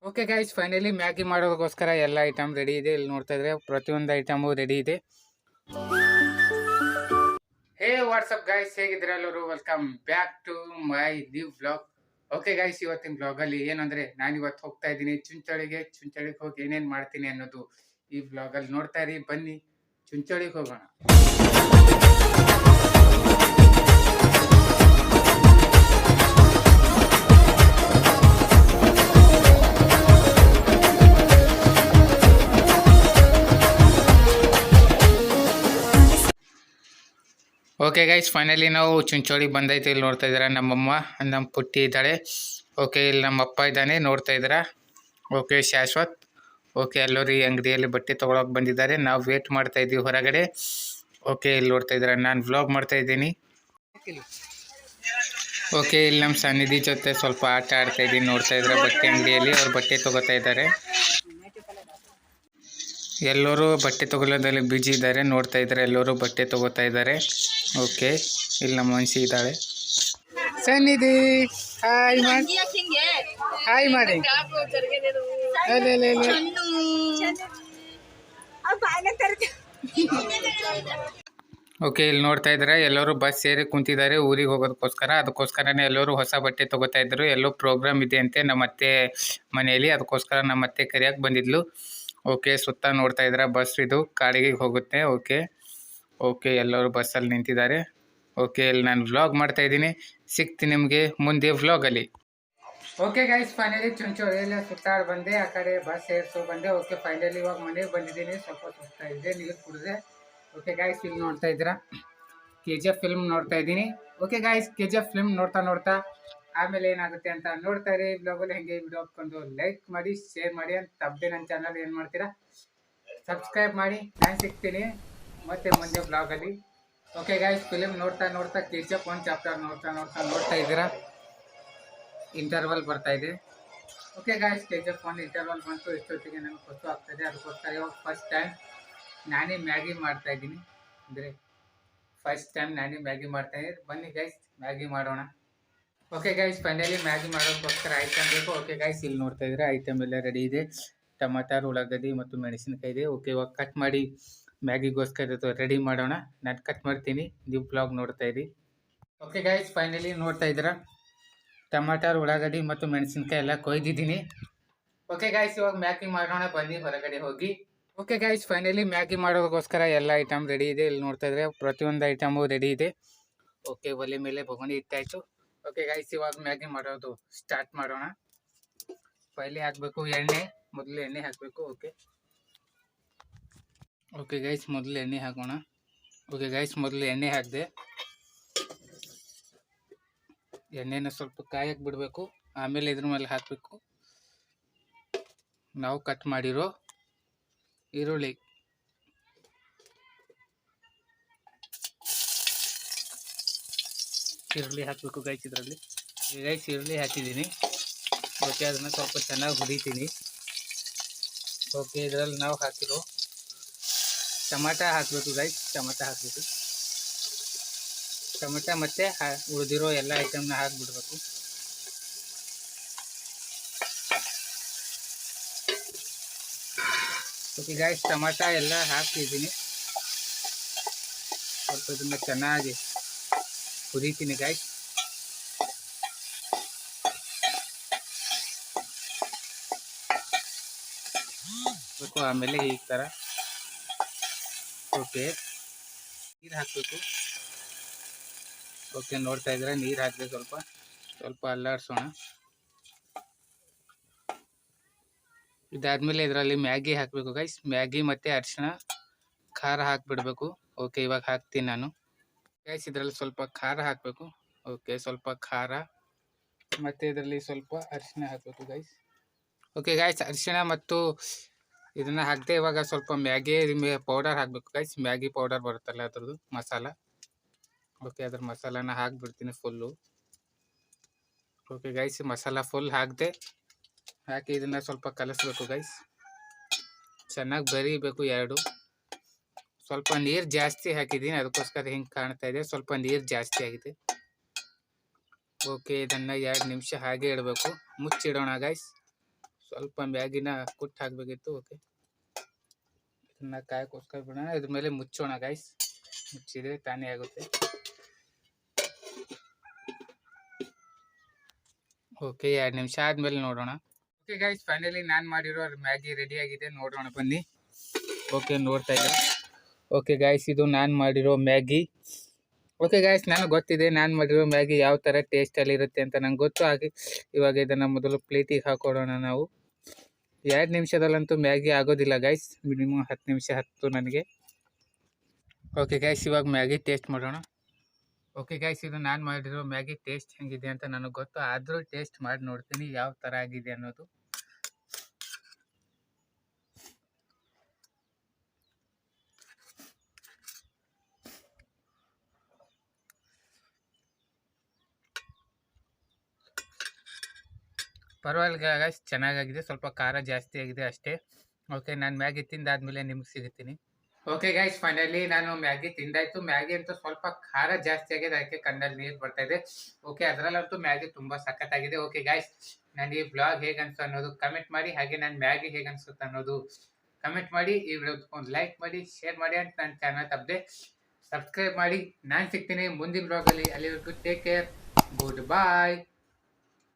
Okay guys, finally Maggi ಮಾಡೋದಕ್ಕೋಸ್ಕರ ಎಲ್ಲ item ready ಇದೆ. ಇಲ್ಲಿ ನೋಡ್ತಾ ಇದ್ರೆ ಪ್ರತಿಯೊಂದು ಐಟಮು ರೆಡಿ ಇದೆ. ಹೇ ವಾಟ್ಸಪ್ ಗೈಸ್, ಹೇಗಿದ್ರೆ ಎಲ್ಲರೂ? Welcome back to my new vlog. Okay guys, ಇವತ್ತಿನ ವ್ಲಾಗಲ್ಲಿ ಏನಂದ್ರೆ ನಾನು ಇವತ್ತು ಹೋಗ್ತಾ ಇದ್ದೀನಿ ಚುಂಚಳಿಗೆ ಹೋಗಿ ಏನೇನು ಮಾಡ್ತೀನಿ ಅನ್ನೋದು ಈ ವ್ಲಾಗಲ್ಲಿ ನೋಡ್ತಾ ಇರಿ. ಬನ್ನಿ ಚುಂಚಳಿಗೆ ಹೋಗೋಣ. ಓಕೆ ಗೈಸ್, ಫೈನಲಿ ನಾವು ಚುಂಚೋಳಿಗೆ ಬಂದೈತೆ. ಇಲ್ಲಿ ನೋಡ್ತಾ ಇದ್ದೀರಾ ನಮ್ಮಮ್ಮ, ನಮ್ಮ ಪುಟ್ಟಿ ಇದ್ದಾಳೆ. ಓಕೆ, ಇಲ್ಲಿ ನಮ್ಮಪ್ಪ ಇದ್ದಾನೆ, ನೋಡ್ತಾ ಇದ್ದೀರಾ. ಓಕೆ, ಶಾಶ್ವತ್. ಓಕೆ, ಎಲ್ಲರೂ ಈ ಅಂಗಡಿಯಲ್ಲಿ ಬಟ್ಟೆ ತೊಗೊಳಕ್ಕೆ ಬಂದಿದ್ದಾರೆ. ನಾವು ವೇಟ್ ಮಾಡ್ತಾ ಇದ್ದೀವಿ ಹೊರಗಡೆ. ಓಕೆ, ಇಲ್ಲಿ ನೋಡ್ತಾ ಇದ್ದೀರಾ, ನಾನು ವ್ಲಾಗ್ ಮಾಡ್ತಾ ಇದ್ದೀನಿ. ಓಕೆ, ಇಲ್ಲಿ ನಮ್ಮ ಸನ್ನಿಧಿ ಜೊತೆ ಸ್ವಲ್ಪ ಆಟ ಆಡ್ತಾ ಇದ್ದೀನಿ. ನೋಡ್ತಾ ಇದ್ದೀರಾ ಬಟ್ಟೆ ಅಂಗಡಿಯಲ್ಲಿ ಅವ್ರು ಬಟ್ಟೆ ತೊಗೋತಾ ಇದ್ದಾರೆ. ಎಲ್ಲರೂ ಬಟ್ಟೆ ತೊಗೊಳ್ಳೋದ್ರಲ್ಲಿ ಬಿಜಿ ಇದ್ದಾರೆ. ನೋಡ್ತಾ ಇದ್ದಾರೆ, ಎಲ್ಲರೂ ಬಟ್ಟೆ ತೊಗೋತಾ ಇದ್ದಾರೆ. ಓಕೆ, ಇಲ್ಲಿ ನಮ್ಮ ಮನ್ಸಿ ಇದ್ದಾಳೆ. ಸನ್ನಿಧಿ ಹಾಯ್ ಮಾಡಿ, ಹಾಯ್ ಮಾಡಿ. ಓಕೆ, ಇಲ್ಲಿ ನೋಡ್ತಾ ಇದ್ದಾರೆ, ಎಲ್ಲರೂ ಬಸ್ ಸೇರಿ ಕುಂತಿದ್ದಾರೆ ಊರಿಗೆ ಹೋಗೋದಕ್ಕೋಸ್ಕರ. ಅದಕ್ಕೋಸ್ಕರನೇ ಎಲ್ಲರೂ ಹೊಸ ಬಟ್ಟೆ ತೊಗೋತಾ ಇದ್ರು. ಎಲ್ಲೋ ಪ್ರೋಗ್ರಾಮ್ ಇದೆ ಅಂತೆ ನಮ್ಮ ಅತ್ತೆ ಮನೆಯಲ್ಲಿ, ಅದಕ್ಕೋಸ್ಕರ ನಮ್ಮ ಅತ್ತೆ ಕರಿಯಕ್ಕೆ ಬಂದಿದ್ಲು. ಓಕೆ, ಸುತ್ತ ನೋಡ್ತಾ ಇದ್ದೀರಾ ಬಸ್ ಇದು ಕಾಡಿಗೆ ಹೋಗುತ್ತೆ. ಓಕೆ ಓಕೆ, ಎಲ್ಲರೂ ಬಸ್ಸಲ್ಲಿ ನಿಂತಿದ್ದಾರೆ. ಓಕೆ, ಇಲ್ಲಿ ನಾನು ವ್ಲಾಗ್ ಮಾಡ್ತಾ ಇದ್ದೀನಿ. ಸಿಗ್ತೀನಿ ನಿಮಗೆ ಮುಂದೆ ವ್ಲಾಗಲ್ಲಿ. ಓಕೆ ಗೈಸ್, ಫೈನಲಿ ಚುಂಚೋಳಿಯಲ್ಲಿ ಸುತ್ತಾಡಿ ಬಂದೆ. ಆ ಕಡೆ ಬಸ್ ಏರ್ಸೋ ಬಂದೆ. ಓಕೆ, ಫೈನಲಿ ಇವಾಗ ಮನೆಗೆ ಬಂದಿದ್ದೀನಿ. ಸ್ವಲ್ಪ ಸುತ್ತಾ ಇದ್ದೆ, ನೀರು ಕುಡಿದೆ. ಓಕೆ ಗೈಸ್, ಇಲ್ಲಿ ನೋಡ್ತಾ ಇದ್ದೀರಾ KGF ಫಿಲ್ಮ್ ನೋಡ್ತಾ ಇದ್ದೀನಿ. ಓಕೆ ಗೈಸ್, KGF ಫಿಲ್ಮ್ ನೋಡ್ತಾ ಆಮೇಲೆ ಏನಾಗುತ್ತೆ ಅಂತ ನೋಡ್ತಾ ಇರಿ. ಬ್ಲಾಗಲ್ಲಿ ಹೆಂಗೆ ವಿಡಿಯೋ ಹಾಕೊಂಡು ಲೈಕ್ ಮಾಡಿ, ಶೇರ್ ಮಾಡಿ ಅಂತ ತಪ್ಪದೆ ನನ್ನ ಚಾನಲ್ ಏನು ಮಾಡ್ತೀರಾ ಸಬ್ಸ್ಕ್ರೈಬ್ ಮಾಡಿ. ನಾನು ಸಿಗ್ತೀನಿ ಮತ್ತೆ ಮುಂದೆ ಬ್ಲಾಗಲ್ಲಿ. ಓಕೆ ಗೈಸ್, ಫಿಲ್ಮ್ ನೋಡ್ತಾ KGF 1 ಚಾಪ್ಟರ್ ನೋಡ್ತಾ ಇದ್ದೀರಾ. ಇಂಟರ್ವಲ್ ಬರ್ತಾ ಇದೆ. ಓಕೆ ಗೈಸ್, KGF 1 ಇಂಟರ್ವಲ್ ಬಂತು. ಇಷ್ಟೊತ್ತಿಗೆ ನನಗೆ ಗೊತ್ತು ಆಗ್ತಾಯಿದೆ. ಅದಕ್ಕೋಸ್ಕರ ಇವಾಗ ಫಸ್ಟ್ ಟೈಮ್ ನಾನೇ ಮ್ಯಾಗಿ ಮಾಡ್ತಾ ಇದ್ದೀನಿ. ಅಂದರೆ ಫಸ್ಟ್ ಟೈಮ್ ನಾನೇ ಮ್ಯಾಗಿ ಮಾಡ್ತಾ ಇದ್ದೀನಿ. ಬನ್ನಿ ಗೈಸ್, ಮ್ಯಾಗಿ ಮಾಡೋಣ. ಓಕೆ ಗೈಸ್, ಫೈನಲಿ ಮ್ಯಾಗಿ ಮಾಡೋದಕ್ಕೋಸ್ಕರ ಐಟಮ್ ಬೇಕು. ಓಕೆ ಗೈಸ್, ಇಲ್ಲಿ ನೋಡ್ತಾ ಇದ್ರೆ ಐಟಮ್ ಎಲ್ಲ ರೆಡಿ ಇದೆ. ಟಮಾಟರ್, ಉಳ್ಳಾಗಡ್ಡಿ ಮತ್ತು ಮೆಣಸಿನಕಾಯಿ ಇದೆ. ಓಕೆ, ಇವಾಗ ಕಟ್ ಮಾಡಿ ಮ್ಯಾಗಿಗೋಸ್ಕರ ರೆಡಿ ಮಾಡೋಣ. ನಾನು ಕಟ್ ಮಾಡ್ತೀನಿ, ನೀವು ಬ್ಲಾಗ್ ನೋಡ್ತಾ ಇರಿ. ಓಕೆ ಗೈಸ್, ಫೈನಲಿ ನೋಡ್ತಾ ಇದ್ದೀರಾ ಟಮಾಟರ್, ಉಳ್ಳಾಗಡ್ಡಿ ಮತ್ತು ಮೆಣಸಿನಕಾಯಿ ಎಲ್ಲ ಕೊಯ್ದಿದ್ದೀನಿ. ಓಕೆ ಗೈಸ್, ಇವಾಗ ಮ್ಯಾಗಿ ಮಾಡೋಣ, ಬನ್ನಿ ಹೊರಗಡೆ ಹೋಗಿ. ಓಕೆ ಗೈಸ್, ಫೈನಲಿ ಮ್ಯಾಗಿ ಮಾಡೋದಕ್ಕೋಸ್ಕರ ಎಲ್ಲ ಐಟಮ್ ರೆಡಿ ಇದೆ. ಇಲ್ಲಿ ನೋಡ್ತಾ ಇದ್ರೆ ಪ್ರತಿಯೊಂದು ಐಟಮು ರೆಡಿ ಇದೆ. ಓಕೆ, ಒಲೆ ಮೇಲೆ ಬೊಗಣಿ ಇಟ್ಟಾಯಿತು. ಓಕೆ ಗೈಸ್, ಇವಾಗ ಮ್ಯಾಗಿ ಮಾಡೋದು ಸ್ಟಾರ್ಟ್ ಮಾಡೋಣ. ಪೈಲೆ ಹಾಕಬೇಕು ಎಣ್ಣೆ, ಮೊದಲು ಎಣ್ಣೆ ಹಾಕಬೇಕು. ಓಕೆ ಗೈಸ್, ಮೊದಲು ಎಣ್ಣೆ ಹಾಕೋಣ. ಓಕೆ ಗೈಸ್, ಮೊದಲು ಎಣ್ಣೆ ಹಾಕಿದೆ. ಎಣ್ಣೆನ ಸ್ವಲ್ಪ ಕಾಯಕ್ಕೆ ಬಿಡಬೇಕು. ಆಮೇಲೆ ಇದ್ರ ಮೇಲೆ ಹಾಕಬೇಕು ನಾವು ಕಟ್ ಮಾಡಿರೋ ಈರುಳ್ಳಿ. ಹಾಕಬೇಕು ಗೈಸ್ ಇದರಲ್ಲಿ. ಗೈಸ್, ಈರುಳ್ಳಿ ಹಾಕಿದ್ದೀನಿ. ಓಕೆ, ಅದನ್ನು ಸ್ವಲ್ಪ ಚೆನ್ನಾಗಿ ಹುರಿತೀನಿ. ಓಕೆ, ಇದರಲ್ಲಿ ನಾವು ಹಾಕಿರೋ ಟಮಾಟ ಹಾಕಬೇಕು ಗೈಸ್. ಟಮಾಟ ಮತ್ತು ಉಳಿದಿರೋ ಎಲ್ಲ ಐಟಮ್ನ ಹಾಕಿಬಿಡ್ಬೇಕು. ಓಕೆ ಗೈಸ್, ಟಮಾಟ ಎಲ್ಲ ಹಾಕ್ತಿದ್ದೀನಿ. ಸ್ವಲ್ಪ ಇದನ್ನು ಚೆನ್ನಾಗಿ ಹುರಿತೀನಿ ಗೈಸ್. ಆಮೇಲೆ ಈ ಥರ ಓಕೆ ನೀರು ಹಾಕಬೇಕು. ಓಕೆ, ನೋಡ್ತಾ ಇದ್ರೆ ನೀರು ಹಾಕಿದೆ. ಸ್ವಲ್ಪ ಅಲ್ಲಾಡಿಸೋಣ. ಇದಾದ್ಮೇಲೆ ಇದರಲ್ಲಿ ಮ್ಯಾಗಿ ಹಾಕಬೇಕು ಗೈಸ್. ಮ್ಯಾಗಿ ಮತ್ತು ಅರಿಶಿಣ, ಖಾರ ಹಾಕಿಬಿಡ್ಬೇಕು. ಓಕೆ, ಇವಾಗ ಹಾಕ್ತೀನಿ ನಾನು ಗೈಸ್. ಇದರಲ್ಲಿ ಸ್ವಲ್ಪ ಖಾರ ಹಾಕಬೇಕು. ಓಕೆ, ಸ್ವಲ್ಪ ಖಾರ ಮತ್ತು ಇದರಲ್ಲಿ ಸ್ವಲ್ಪ ಅರಿಶಿಣ ಹಾಕಬೇಕು ಗೈಸ್. ಓಕೆ ಗೈಸ್, ಅರಿಶಿಣ ಮತ್ತು ಇದನ್ನು ಹಾಕಿದೆ. ಇವಾಗ ಸ್ವಲ್ಪ ಮ್ಯಾಗಿ ಪೌಡರ್ ಹಾಕಬೇಕು ಗೈಸ್. ಮ್ಯಾಗಿ ಪೌಡರ್ ಬರುತ್ತಲ್ಲ ಅದ್ರದ್ದು ಮಸಾಲ. ಓಕೆ, ಅದ್ರ ಮಸಾಲಾನ ಹಾಕಿಬಿಡ್ತೀನಿ ಫುಲ್ಲು. ಓಕೆ ಗೈಸ್, ಮಸಾಲ ಫುಲ್ ಹಾಕಿದೆ. ಹಾಕಿ ಇದನ್ನು ಸ್ವಲ್ಪ ಕಲಿಸ್ಬೇಕು ಗೈಸ್. ಚೆನ್ನಾಗಿ ಬರೀಬೇಕು ಎರಡು. ಸ್ವಲ್ಪ ನೀರು ಜಾಸ್ತಿ ಹಾಕಿದ್ದೀನಿ, ಅದಕ್ಕೋಸ್ಕರ ಹಿಂಗೆ ಕಾಣ್ತಾ ಇದೆ. ಸ್ವಲ್ಪ ನೀರು ಜಾಸ್ತಿ ಆಗಿದೆ. ಓಕೆ, ಇದನ್ನು 2 ನಿಮಿಷ ಹಾಗೆ ಇಡಬೇಕು. ಮುಚ್ಚಿಡೋಣ ಗೈಸ್. ಸ್ವಲ್ಪ ಮ್ಯಾಗಿನ ಕುಟ್ಟು ಹಾಕಬೇಕಿತ್ತು. ಓಕೆ, ಇದನ್ನ ಕಾಯಕ್ಕೋಸ್ಕರ ಬಿಡೋಣ. ಇದ್ರ ಮೇಲೆ ಮುಚ್ಚೋಣ ಗೈಸ್. ಮುಚ್ಚಿದ್ರೆ ತಾನೇ ಆಗುತ್ತೆ. ಓಕೆ, 2 ನಿಮಿಷ ಆದ್ಮೇಲೆ ನೋಡೋಣ. ಓಕೆ ಗೈಸ್, ಫೈನಲಿ ನಾನು ಮಾಡಿರೋ ಮ್ಯಾಗಿ ರೆಡಿ ಆಗಿದೆ. ನೋಡೋಣ ಬನ್ನಿ. ಓಕೆ, ನೋಡ್ತಾ ಇದ್ದೆ. ಓಕೆ ಗೈಸ್, ಇದು ನಾನು ಮಾಡಿರೋ ಮ್ಯಾಗಿ. ಓಕೆ ಗೈಸ್, ನನಗೆ ಗೊತ್ತಿದೆ ನಾನು ಮಾಡಿರೋ ಮ್ಯಾಗಿ ಯಾವ ಥರ ಟೇಸ್ಟಲ್ಲಿ ಇರುತ್ತೆ ಅಂತ ನಂಗೆ ಗೊತ್ತು. ಹಾಗೆ ಇವಾಗ ಇದನ್ನು ಮೊದಲು ಪ್ಲೇಟಿಗೆ ಹಾಕೊಳ್ಳೋಣ ನಾವು. 2 ನಿಮಿಷದಲ್ಲಂತೂ ಮ್ಯಾಗಿ ಆಗೋದಿಲ್ಲ ಗೈಸ್, ಮಿನಿಮಮ್ 10 ನಿಮಿಷ ಹತ್ತು ನನಗೆ. ಓಕೆ ಗೈಸ್, ಇವಾಗ ಮ್ಯಾಗಿ ಟೇಸ್ಟ್ ಮಾಡೋಣ. ಓಕೆ ಗೈಸ್, ಇದು ನಾನು ಮಾಡಿರೋ ಮ್ಯಾಗಿ ಟೇಸ್ಟ್ ಹೆಂಗಿದೆ ಅಂತ ನನಗೆ ಗೊತ್ತು. ಆದರೂ ಟೇಸ್ಟ್ ಮಾಡಿ ನೋಡ್ತೀನಿ ಯಾವ ಥರ ಆಗಿದೆ ಅನ್ನೋದು. ಪರವಾಗಿಲ್ಲ ಗೈಸ್, ಚೆನ್ನಾಗಾಗಿದೆ. ಸ್ವಲ್ಪ ಖಾರ ಜಾಸ್ತಿ ಆಗಿದೆ ಅಷ್ಟೇ. ಓಕೆ, ನಾನು ಮ್ಯಾಗಿ ತಿಂದಾದ್ಮೇಲೆ ನಿಮ್ಗೆ ಸಿಗುತ್ತೀನಿ. ಓಕೆ ಗೈಸ್, ಫೈನಲಿ ನಾನು ಮ್ಯಾಗಿ ತಿಂದಾಯ್ತು. ಮ್ಯಾಗಿ ಅಂತೂ ಸ್ವಲ್ಪ ಖಾರ ಜಾಸ್ತಿ ಆಗಿದೆ, ಅದಕ್ಕೆ ಕಣ್ಣಲ್ಲಿ ನೀರು ಬರ್ತಾ ಇದೆ. ಓಕೆ, ಅದರಲ್ಲಂತೂ ಮ್ಯಾಗಿ ತುಂಬ ಸಖತ್ತಾಗಿದೆ. ಓಕೆ ಗೈಸ್, ನಾನು ಈ ಬ್ಲಾಗ್ ಹೇಗೆ ಅನ್ಸು ಅನ್ನೋದು ಕಮೆಂಟ್ ಮಾಡಿ. ಹಾಗೆ ನನ್ನ ಮ್ಯಾಗಿ ಹೇಗೆ ಅನ್ಸುತ್ತೆ ಅನ್ನೋದು ಕಮೆಂಟ್ ಮಾಡಿ. ಈ ವಿಡಿಯೋದಕ್ಕೊಂದು ಲೈಕ್ ಮಾಡಿ, ಶೇರ್ ಮಾಡಿ ಅಂತ ನನ್ನ ಚಾನಲ್ ತಪ್ಪದೆ ಸಬ್ಸ್ಕ್ರೈಬ್ ಮಾಡಿ. ನಾನು ಸಿಗ್ತೀನಿ ಮುಂದಿನ ಬ್ಲಾಗಲ್ಲಿ. ಅಲ್ಲಿವರೆಗೂ ಟೇಕ್ ಕೇರ್, ಗುಡ್ ಬಾಯ್.